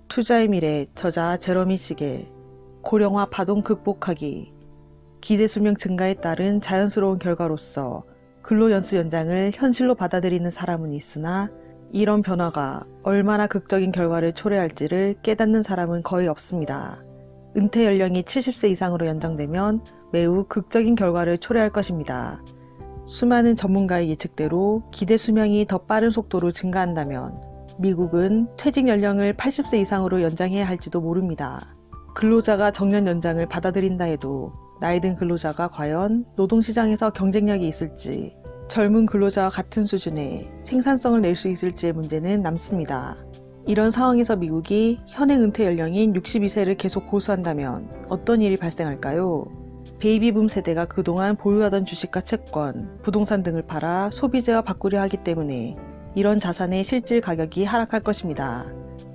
투자의 미래, 저자 제러미 시겔. 고령화 파동 극복하기. 기대 수명 증가에 따른 자연스러운 결과로서 근로연수 연장을 현실로 받아들이는 사람은 있으나 이런 변화가 얼마나 극적인 결과를 초래할지를 깨닫는 사람은 거의 없습니다. 은퇴 연령이 70세 이상으로 연장되면 매우 극적인 결과를 초래할 것입니다. 수많은 전문가의 예측대로 기대 수명이 더 빠른 속도로 증가한다면 미국은 퇴직 연령을 80세 이상으로 연장해야 할지도 모릅니다. 근로자가 정년 연장을 받아들인다 해도 나이 든 근로자가 과연 노동시장에서 경쟁력이 있을지, 젊은 근로자와 같은 수준의 생산성을 낼 수 있을지의 문제는 남습니다. 이런 상황에서 미국이 현행 은퇴 연령인 62세를 계속 고수한다면 어떤 일이 발생할까요? 베이비붐 세대가 그동안 보유하던 주식과 채권, 부동산 등을 팔아 소비재와 바꾸려 하기 때문에 이런 자산의 실질 가격이 하락할 것입니다.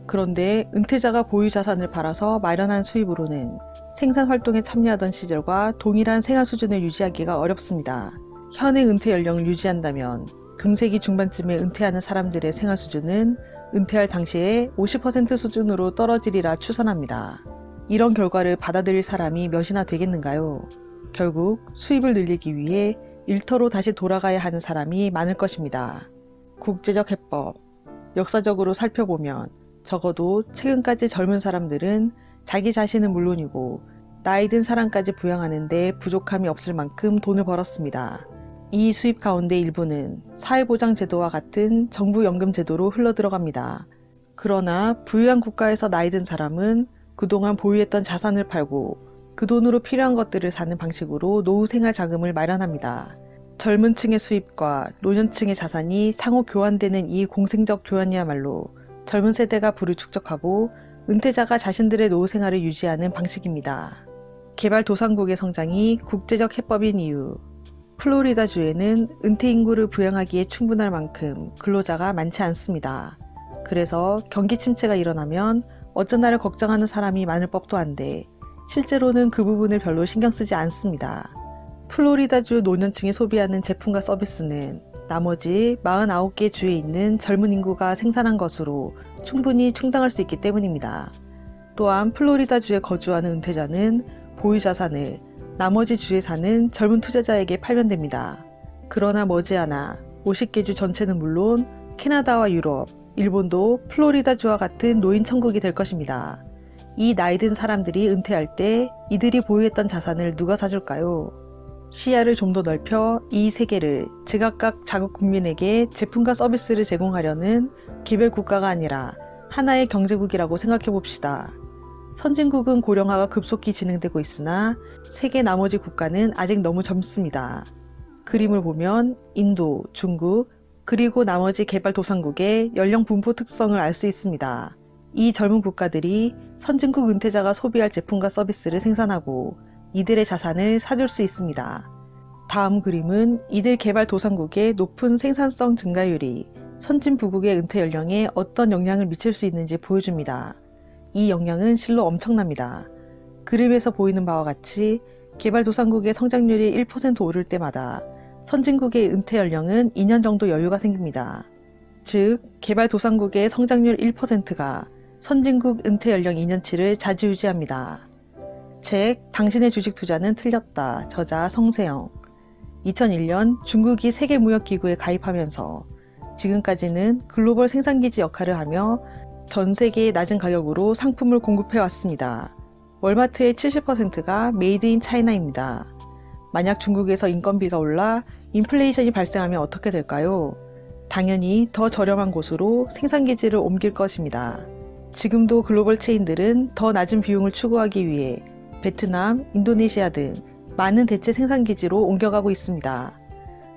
그런데 은퇴자가 보유 자산을 팔아서 마련한 수입으로는 생산 활동에 참여하던 시절과 동일한 생활 수준을 유지하기가 어렵습니다. 현행 은퇴 연령을 유지한다면 금세기 중반쯤에 은퇴하는 사람들의 생활 수준은 은퇴할 당시에 50% 수준으로 떨어지리라 추산합니다. 이런 결과를 받아들일 사람이 몇이나 되겠는가요? 결국 수입을 늘리기 위해 일터로 다시 돌아가야 하는 사람이 많을 것입니다. 국제적 해법. 역사적으로 살펴보면 적어도 최근까지 젊은 사람들은 자기 자신은 물론이고 나이 든 사람까지 부양하는 데 부족함이 없을 만큼 돈을 벌었습니다. 이 수입 가운데 일부는 사회보장제도와 같은 정부연금제도로 흘러들어갑니다. 그러나 부유한 국가에서 나이 든 사람은 그동안 보유했던 자산을 팔고 그 돈으로 필요한 것들을 사는 방식으로 노후 생활 자금을 마련합니다. 젊은 층의 수입과 노년층의 자산이 상호 교환되는 이 공생적 교환이야말로 젊은 세대가 부를 축적하고 은퇴자가 자신들의 노후 생활을 유지하는 방식입니다. 개발도상국의 성장이 국제적 해법인 이유. 플로리다주에는 은퇴 인구를 부양하기에 충분할 만큼 근로자가 많지 않습니다. 그래서 경기 침체가 일어나면 어쩌나를 걱정하는 사람이 많을 법도 한데 실제로는 그 부분을 별로 신경 쓰지 않습니다. 플로리다주 노년층이 소비하는 제품과 서비스는 나머지 49개 주에 있는 젊은 인구가 생산한 것으로 충분히 충당할 수 있기 때문입니다. 또한 플로리다주에 거주하는 은퇴자는 보유 자산을 나머지 주에 사는 젊은 투자자에게 팔면 됩니다. 그러나 머지않아 50개 주 전체는 물론 캐나다와 유럽, 일본도 플로리다주와 같은 노인 천국이 될 것입니다. 이 나이 든 사람들이 은퇴할 때 이들이 보유했던 자산을 누가 사줄까요? 시야를 좀 더 넓혀 이 세계를 제각각 자국 국민에게 제품과 서비스를 제공하려는 개별 국가가 아니라 하나의 경제국이라고 생각해 봅시다. 선진국은 고령화가 급속히 진행되고 있으나 세계 나머지 국가는 아직 너무 젊습니다. 그림을 보면 인도, 중국, 그리고 나머지 개발도상국의 연령 분포 특성을 알 수 있습니다. 이 젊은 국가들이 선진국 은퇴자가 소비할 제품과 서비스를 생산하고 이들의 자산을 사줄 수 있습니다. 다음 그림은 이들 개발도상국의 높은 생산성 증가율이 선진부국의 은퇴 연령에 어떤 영향을 미칠 수 있는지 보여줍니다. 이 영향은 실로 엄청납니다. 그림에서 보이는 바와 같이 개발도상국의 성장률이 1% 오를 때마다 선진국의 은퇴 연령은 2년 정도 여유가 생깁니다. 즉, 개발도상국의 성장률 1%가 선진국 은퇴 연령 2년치를 좌지우지합니다. 책 당신의 주식 투자는 틀렸다. 저자 성세영. 2001년 중국이 세계무역기구에 가입하면서 지금까지는 글로벌 생산기지 역할을 하며 전 세계의 낮은 가격으로 상품을 공급해 왔습니다. 월마트의 70%가 메이드 인 차이나입니다. 만약 중국에서 인건비가 올라 인플레이션이 발생하면 어떻게 될까요? 당연히 더 저렴한 곳으로 생산기지를 옮길 것입니다. 지금도 글로벌 체인들은 더 낮은 비용을 추구하기 위해 베트남, 인도네시아 등 많은 대체 생산기지로 옮겨가고 있습니다.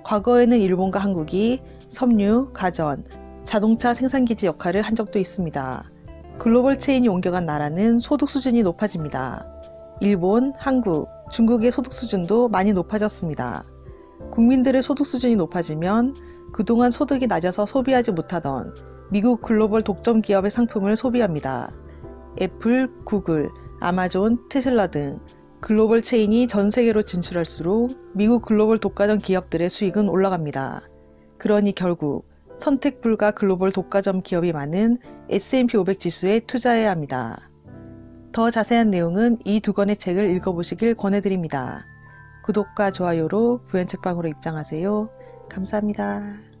과거에는 일본과 한국이 섬유, 가전, 자동차 생산기지 역할을 한 적도 있습니다. 글로벌 체인이 옮겨간 나라는 소득 수준이 높아집니다. 일본, 한국, 중국의 소득 수준도 많이 높아졌습니다. 국민들의 소득 수준이 높아지면 그동안 소득이 낮아서 소비하지 못하던 미국 글로벌 독점 기업의 상품을 소비합니다. 애플, 구글, 아마존, 테슬라 등 글로벌 체인이 전 세계로 진출할수록 미국 글로벌 독과점 기업들의 수익은 올라갑니다. 그러니 결국 선택 불가 글로벌 독과점 기업이 많은 S&P 500 지수에 투자해야 합니다. 더 자세한 내용은 이 두 권의 책을 읽어보시길 권해드립니다. 구독과 좋아요로 부연책방으로 입장하세요. 감사합니다.